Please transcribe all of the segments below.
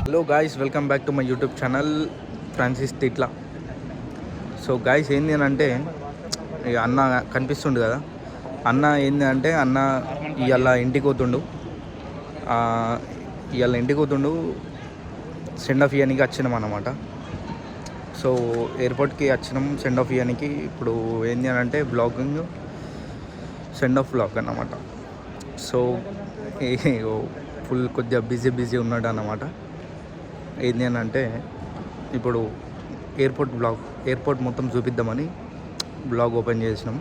Hello guys, welcome back to my YouTube channel Francis తిట్లా. So guys, ఏంది అని అంటే అన్న కనిపిస్తుండు కదా, అన్న ఏంది అంటే అన్న ఇవాళ ఇంటికి పోతుండు. సెండ్ ఆఫ్ ఇయర్నికి వచ్చినాం అన్నమాట. సో ఎయిర్పోర్ట్కి వచ్చినాం సెండ్ ఆఫ్ ఇయర్నికి. ఇప్పుడు ఏంది అని అంటే బ్లాగింగ్, సెండ్ ఆఫ్ బ్లాగ్ అన్నమాట. సో ఫుల్ కొద్దిగా బిజీ ఉన్నాడు అన్నమాట. ఏంది అని అంటే ఇప్పుడు ఎయిర్పోర్ట్ మొత్తం చూపిద్దామని బ్లాగ్ ఓపెన్ చేసినాం.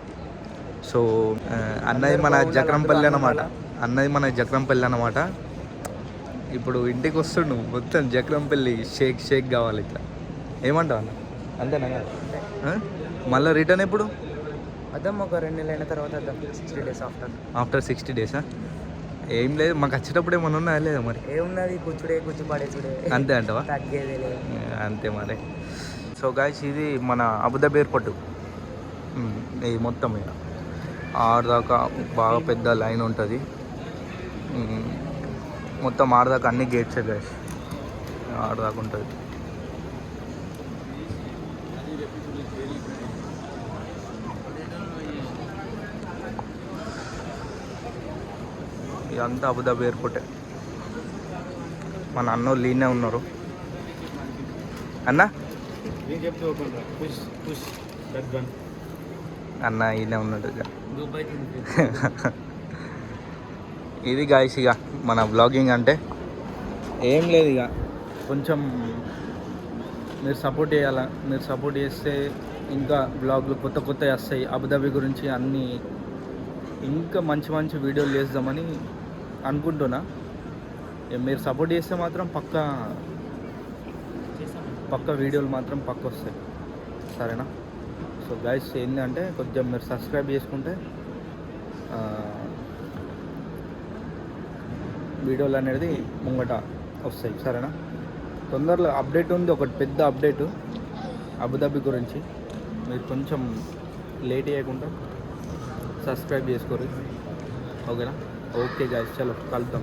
సో అన్నది మన జక్రంపల్లి అన్నమాట. ఇప్పుడు ఇంటికి వస్తుండు, మొత్తం జక్రంపల్లి షేక్ కావాలి ఇట్లా. ఏమంటావు అన్న? అంతేనా? మళ్ళీ రిటర్న్ ఎప్పుడు? అద్దాం, ఒక 2 నెలలు అయిన తర్వాత అద్దాం. 60 days ఆఫ్టర్ 60 days. ఏం లేదు, మాకు వచ్చేటప్పుడు ఏమన్నా ఉన్నాయా లేదా? మరి ఏమున్నది, కూర్చుపడేచుడే అంతే అంటవా? తగ్గేది లేదు, అంతే మరి. సో గాయ్స్, ఇది మన అబుదాబి ఎయిర్పోర్ట్. ఇది మొత్తం ఇక 6 దాకా బాగా పెద్ద లైన్ ఉంటుంది. మొత్తం 6 దాకా అన్ని గేట్సే గాయ్స్, 6 దాకా ఉంటుంది. ఇదంతా అబుదాబి ఎయిర్పోర్టే. మన అన్నోళ్ళు ఈయనే ఉన్నారు. అన్న ఈయనే ఉన్నాడు. ఇది గాయ్స్, ఇక మన బ్లాగింగ్ అంటే ఏం లేదు. ఇక కొంచెం మీరు సపోర్ట్ చేయాలా. మీరు సపోర్ట్ చేస్తే ఇంకా బ్లాగ్లు కొత్త వస్తాయి అబుదాబి గురించి. అన్నీ ఇంకా మంచి వీడియోలు చేద్దామని అనుకుంటున్నా. మీరు సపోర్ట్ చేస్తే మాత్రం పక్క వీడియోలు మాత్రం వస్తాయి, సరేనా? సో గైస్, ఏంటంటే కొంచెం మీరు సబ్స్క్రైబ్ చేసుకుంటే వీడియోలు అనేది ముంగట వస్తాయి, సరేనా? తొందరలో అప్డేట్ ఉంది, ఒకటి పెద్ద అప్డేటు అబుదాబి గురించి. మీరు కొంచెం లేట్ చేయకుండా సబ్స్క్రైబ్ చేసుకోరు, ఓకేనా? ఓకే గైస్, చలో కలుద్దాం.